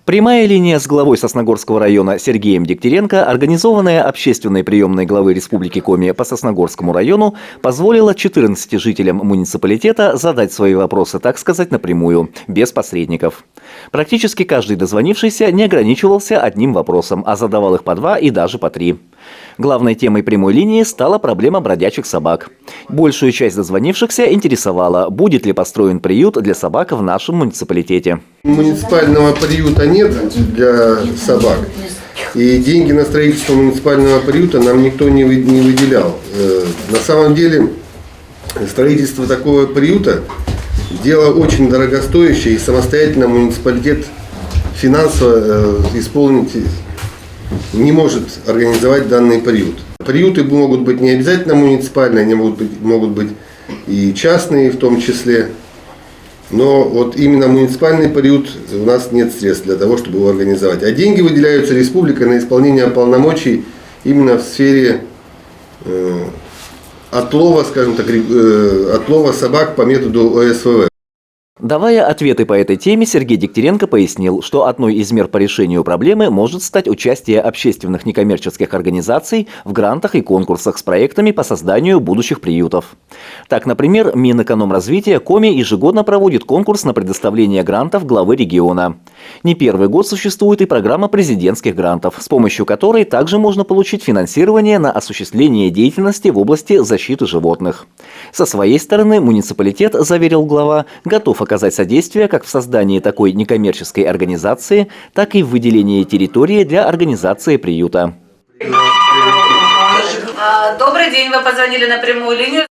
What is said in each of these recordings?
Прямая линия с главой Сосногорского района Сергеем Дегтяренко, организованная общественной приемной главы Республики Коми по Сосногорскому району, позволила 14 жителям муниципалитета задать свои вопросы, так сказать, напрямую, без посредников. Практически каждый дозвонившийся не ограничивался одним вопросом, а задавал их по 2 и даже по 3. Главной темой прямой линии стала проблема бродячих собак. Большую часть дозвонившихся интересовало, будет ли построен приют для собак в нашем муниципалитете. Муниципального приюта нет для собак. И деньги на строительство муниципального приюта нам никто не выделял. На самом деле строительство такого приюта дело очень дорогостоящее, и самостоятельно муниципалитет финансово исполнить не может организовать данный приют. Приюты могут быть не обязательно муниципальные, они могут быть и частные в том числе. Но вот именно муниципальный приют у нас нет средств для того, чтобы его организовать. А деньги выделяются республикой на исполнение полномочий именно в сфере отлова, скажем так, отлова собак по методу ОСВВ. Давая ответы по этой теме, Сергей Дегтяренко пояснил, что одной из мер по решению проблемы может стать участие общественных некоммерческих организаций в грантах и конкурсах с проектами по созданию будущих приютов. Так, например, Минэкономразвития Коми ежегодно проводит конкурс на предоставление грантов главы региона. Не первый год существует и программа президентских грантов, с помощью которой также можно получить финансирование на осуществление деятельности в области защиты животных. Со своей стороны муниципалитет, заверил глава, готов оказать содействие как в создании такой некоммерческой организации, так и в выделении территории для организации приюта. Добрый день, вы позвонили на прямую линию.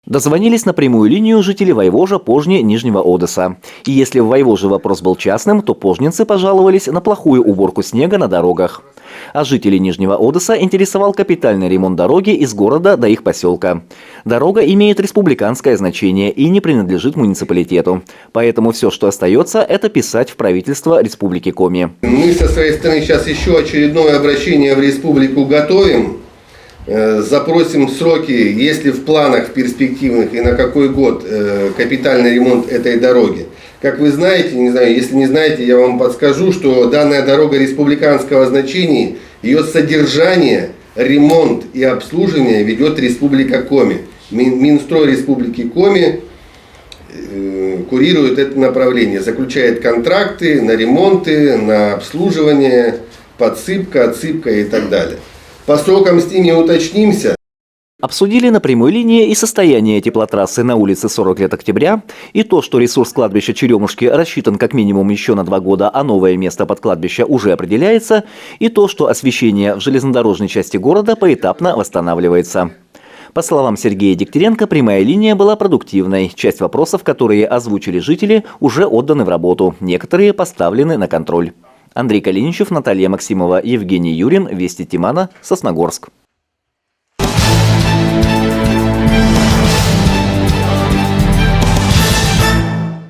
Дозвонились на прямую линию жители Войвожа, Пожни, Нижнего Одесса. И если в Войвоже вопрос был частным, то пожненцы пожаловались на плохую уборку снега на дорогах. А жителей Нижнего Одесса интересовал капитальный ремонт дороги из города до их поселка. Дорога имеет республиканское значение и не принадлежит муниципалитету. Поэтому все, что остается, это писать в правительство Республики Коми. Мы со своей стороны сейчас еще очередное обращение в республику готовим. Запросим сроки, если в планах перспективных и на какой год капитальный ремонт этой дороги. Как вы знаете, не знаю, если не знаете, я вам подскажу, что данная дорога республиканского значения, ее содержание, ремонт и обслуживание ведет Республика Коми. Минстрой Республики Коми курирует это направление, заключает контракты на ремонты, на обслуживание, подсыпка, отсыпка и так далее. По срокам с ними уточнимся. Обсудили на прямой линии и состояние теплотрассы на улице 40 лет октября, и то, что ресурс кладбища Черемушки рассчитан как минимум еще на 2 года, а новое место под кладбище уже определяется, и то, что освещение в железнодорожной части города поэтапно восстанавливается. По словам Сергея Дегтяренко, прямая линия была продуктивной. Часть вопросов, которые озвучили жители, уже отданы в работу, некоторые поставлены на контроль. Андрей Калиничев, Наталья Максимова, Евгений Юрин, Вести Тимана, Сосногорск.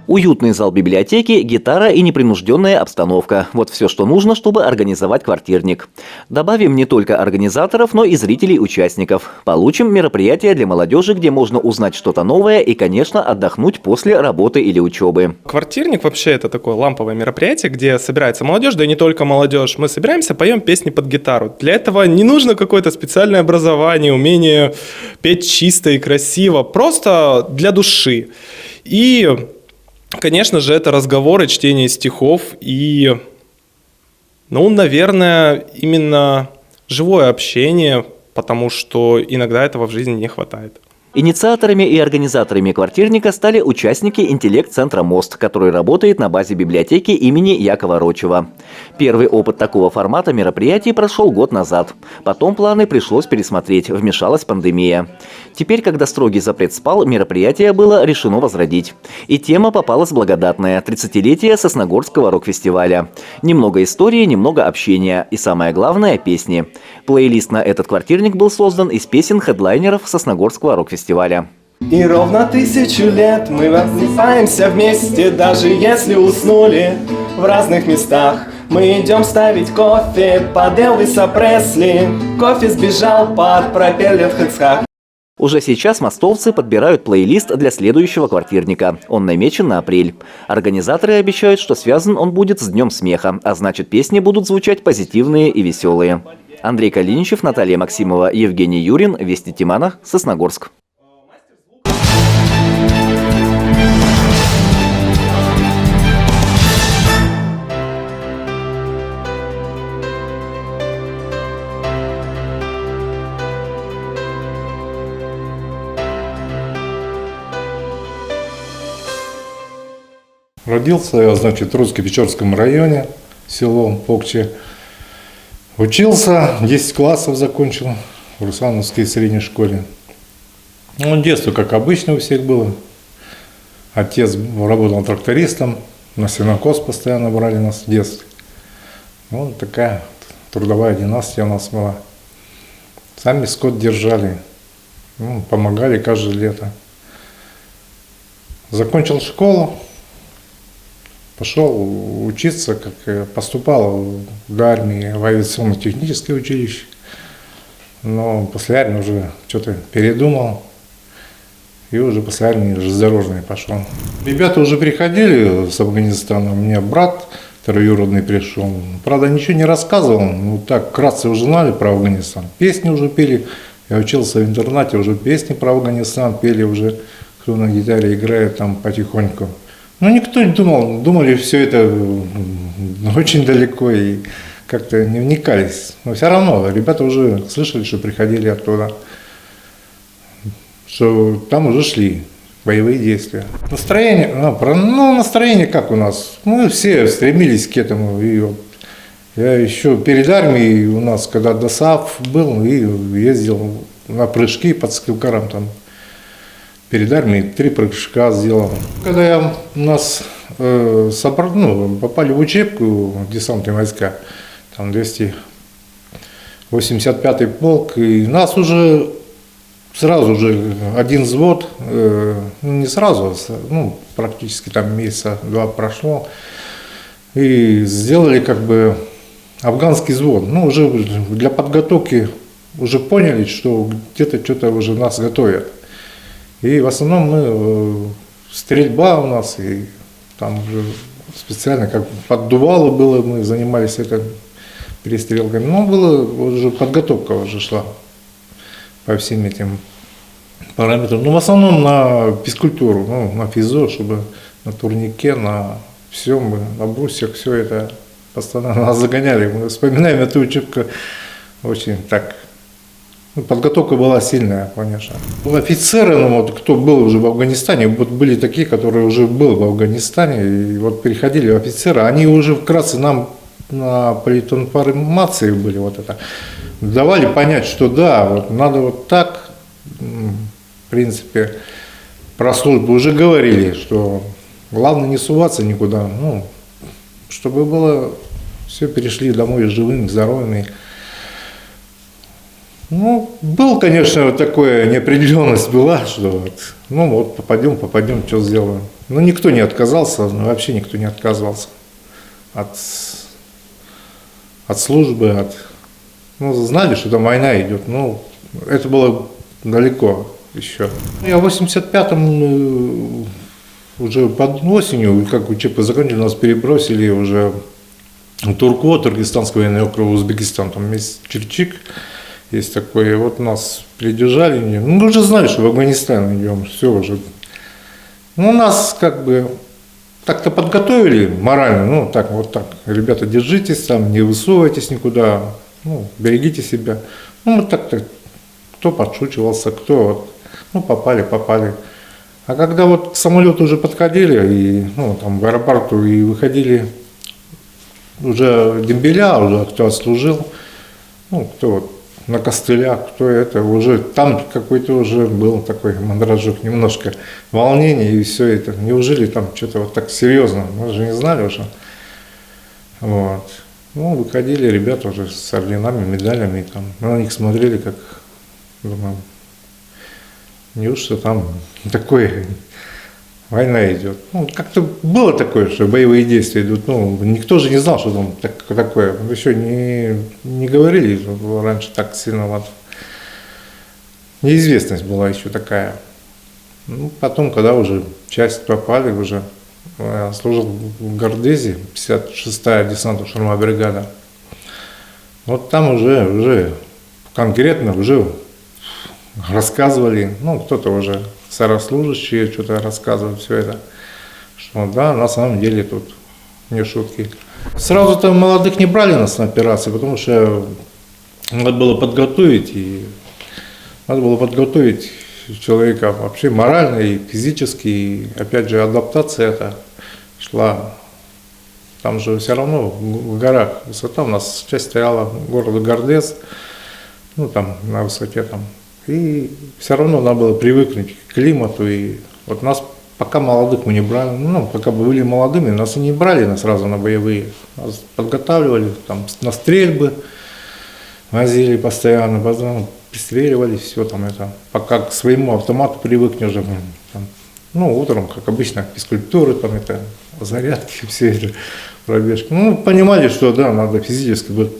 Уютный зал библиотеки, гитара и непринужденная обстановка. Вот все, что нужно, чтобы организовать квартирник. Добавим не только организаторов, но и зрителей-участников. Получим мероприятие для молодежи, где можно узнать что-то новое и, конечно, отдохнуть после работы или учебы. Квартирник вообще это такое ламповое мероприятие, где собирается молодежь, да и не только молодежь. Мы собираемся, поем песни под гитару. Для этого не нужно какое-то специальное образование, умение петь чисто и красиво. Просто для души. И конечно же, это разговоры, чтение стихов и, наверное, именно живое общение, потому что иногда этого в жизни не хватает. Инициаторами и организаторами квартирника стали участники интеллект-центра «Мост», который работает на базе библиотеки имени Якова Рочева. Первый опыт такого формата мероприятий прошел год назад. Потом планы пришлось пересмотреть, вмешалась пандемия. Теперь, когда строгий запрет спал, мероприятие было решено возродить. И тема попалась благодатная – 30-летие Сосногорского рок-фестиваля. Немного истории, немного общения и, самое главное, песни. Плейлист на этот квартирник был создан из песен хедлайнеров Сосногорского рок-фестиваля. И ровно 1000 лет мы просыпаемся вместе, даже если уснули в разных местах. Мы идем ставить кофе под Элвиса Пресли. Кофе сбежал под пропеллер в Хэцхах. Уже сейчас мостовцы подбирают плейлист для следующего квартирника. Он намечен на апрель. Организаторы обещают, что связан он будет с Днем смеха, а значит, песни будут звучать позитивные и веселые. Андрей Калиничев, Наталья Максимова, Евгений Юрин, Вести Тимана, Сосногорск. Родился я, значит, в Русско-Печорском районе, село Покче. Учился, 10 классов закончил в Русановской средней школе. Ну, детство, как обычно, у всех было. Отец работал трактористом, на сенокос постоянно брали нас в детстве. Вот такая трудовая династия у нас была. Сами скот держали, помогали каждое лето. Закончил школу. Пошел учиться, как поступал до армии в авиационно-техническое училище. Но после армии уже что-то передумал. И уже после армии железнодорожный пошел. Ребята уже приходили с Афганистана. У меня брат троюродный пришел. Правда, ничего не рассказывал. Ну так, вкратце уже знали про Афганистан. Песни уже пели. Я учился в интернате, уже песни про Афганистан пели уже. Кто на гитаре играет там потихоньку. Ну, никто не думал, думали все это очень далеко и как-то не вникались. Но все равно ребята уже слышали, что приходили оттуда, что там уже шли боевые действия. Настроение, настроение как у нас? Мы все стремились к этому. И вот я еще перед армией у нас, когда ДОСААФ был, и ездил на прыжки под Скилкаром там. Перед армией 3 прыжка сделал. Когда у нас попали в учебку десантные войска, там 285-й полк, и нас уже сразу же один взвод, не сразу, практически там месяца 2 прошло, и сделали как бы афганский взвод. Уже для подготовки уже поняли, что где-то что-то уже нас готовят. И в основном стрельба у нас, и там уже специально как поддувало было, мы занимались этим перестрелками. Но было уже подготовка уже шла по всем этим параметрам. В основном на физкультуру, на физо, чтобы на турнике, на всем, на брусьях, все это постоянно нас загоняли. Мы вспоминаем эту учебку очень так. Подготовка была сильная, конечно. Офицеры, кто был уже в Афганистане, были такие, которые уже были в Афганистане, и переходили в офицеры, они уже вкратце нам на политинформации были давали понять, что да, надо так, в принципе, про службу уже говорили, что главное не суваться никуда, чтобы было, все перешли домой живыми, здоровыми. Был, конечно, такая неопределенность была, что попадем, что сделаем. Но никто не отказался, вообще никто не отказывался от службы, знали, что там война идет, это было далеко еще. Я в 85-м уже под осенью, как учебку закончили, нас перебросили уже в Турко, Туркестанский военный округ, Узбекистан, там есть Чирчик. Есть такое, нас придержали, мы уже знали, что в Афганистан идем, все уже. Нас как бы так-то подготовили морально, так, ребята, держитесь там, не высовывайтесь никуда, берегите себя. Мы так-то, кто подшучивался, кто попали. А когда к самолету уже подходили, и, там в аэропорту, и выходили уже дембеля, уже кто отслужил, кто на костылях, кто это, уже там какой-то уже был такой мандражок, немножко волнение и все это. Неужели там что-то так серьезно? Мы же не знали уже. Выходили ребята уже с орденами, медалями, там, мы на них смотрели, как, думаю, неужто там такое, война идет. Как-то было такое, что боевые действия идут, никто же не знал, что там такое. Еще не говорили раньше так сильно. неизвестность была еще такая. Ну, потом, когда уже в часть попали, уже служил в Гордезе, 56-я десантно-штурмовая бригада. Вот там уже конкретно уже рассказывали, ну, кто-то уже старослужащие что-то рассказывали, все это, что да, на самом деле тут не шутки. Сразу-то молодых не брали нас на операции, потому что надо было подготовить человека вообще морально и физически, и опять же адаптация это шла. Там же все равно в горах высота, у нас часть стояла города Гордез, ну там на высоте там. И все равно надо было привыкнуть к климату. И вот нас пока молодых мы не брали, ну пока были молодыми, нас и не брали сразу на боевые. Нас подготавливали там, на стрельбы, возили постоянно, потом пристреливали, все там это. Пока к своему автомату привыкнешь уже. Там, ну утром, как обычно, физкультуры, там это, зарядки, все это, пробежки. Ну понимали, что да, надо физически быть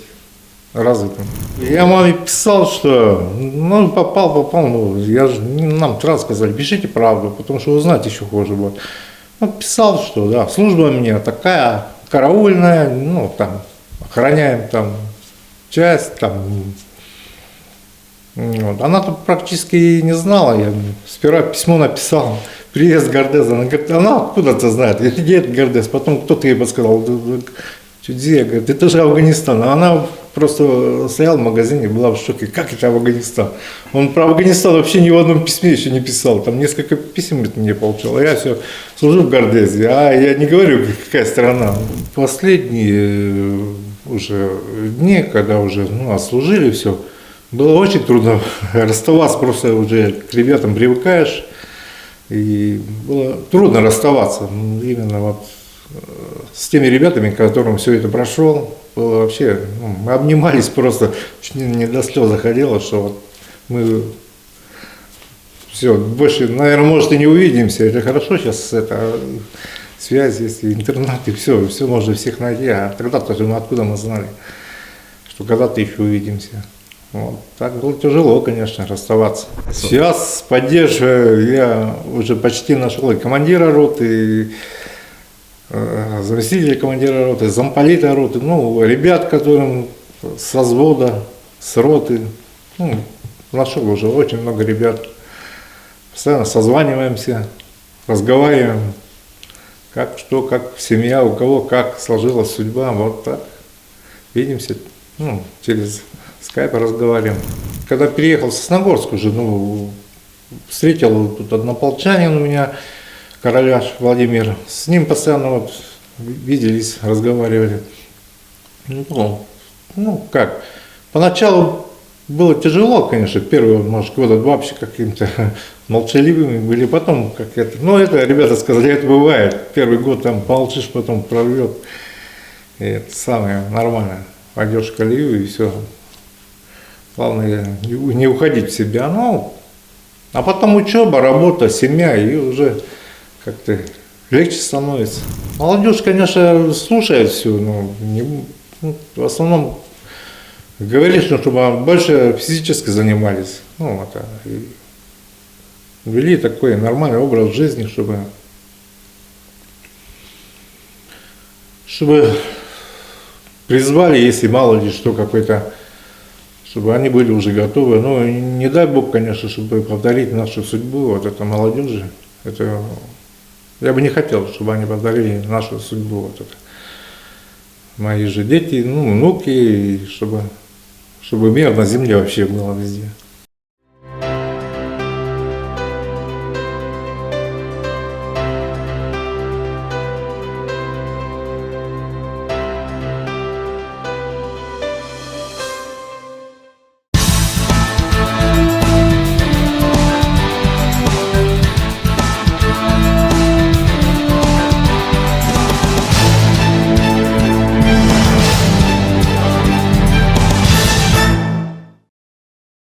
развитым. Я маме писал, что ну попал, ну я же, нам сразу сказали, пишите правду, потому что узнать еще хуже будет. Ну, писал, что да, служба у меня такая караульная, ну там охраняем там часть, там. Вот. Она-то практически не знала, я сперва письмо написал, приезд Гордеза, она говорит, она откуда-то знает, где это Гордез, потом кто-то ей подсказал, где, говорит, это же Афганистан, а она просто стояла в магазине, была в шоке, как это Афганистан, он про Афганистан вообще ни в одном письме еще не писал, там несколько писем мне получил, а я все служу в Гордезе, а я не говорю, какая страна. Последние уже дни, когда уже отслужили все, было очень трудно расставаться, просто уже к ребятам привыкаешь, и было трудно расставаться именно вот с теми ребятами, которым все это прошел. Было вообще, мы обнимались просто, чуть не до слез заходило, что вот мы все, больше, наверное, может и не увидимся, это хорошо сейчас, это связь есть, интернет, и все можно всех найти, а тогда-то откуда мы знали, что когда-то еще увидимся. Вот. Так было тяжело, конечно, расставаться. Сейчас поддерживаю, я уже почти нашел и командира роты, и заместителя командира роты, замполита роты, ну, ребят, которым со взвода, с роты, ну, нашел уже очень много ребят. Постоянно созваниваемся, разговариваем, как что, как семья, у кого как сложилась судьба, вот так. Видимся, ну, через скайп разговариваем. Когда переехал в Сосногорск уже, встретил тут однополчанин у меня, Короляш Владимир, с ним постоянно вот виделись, разговаривали. Ну как, поначалу было тяжело, конечно, первые, может, года два вообще каким-то молчаливыми были, потом как это, ну это, ребята сказали, это бывает, первый год там молчишь, потом прорвет, и это самое нормальное, пойдешь в колею и все. Главное не уходить в себя, ну, а потом учеба, работа, семья, и уже как-то легче становится. Молодежь, конечно, слушает все, но в основном говоришь, чтобы больше физически занимались, и вели такой нормальный образ жизни, чтобы призвали, если мало ли что какой-то, чтобы они были уже готовы. Ну, не дай Бог, конечно, чтобы повторить нашу судьбу, вот это молодежи. Это я бы не хотел, чтобы они повторили нашу судьбу. Вот это. Мои же дети, внуки, чтобы мир на земле вообще было везде.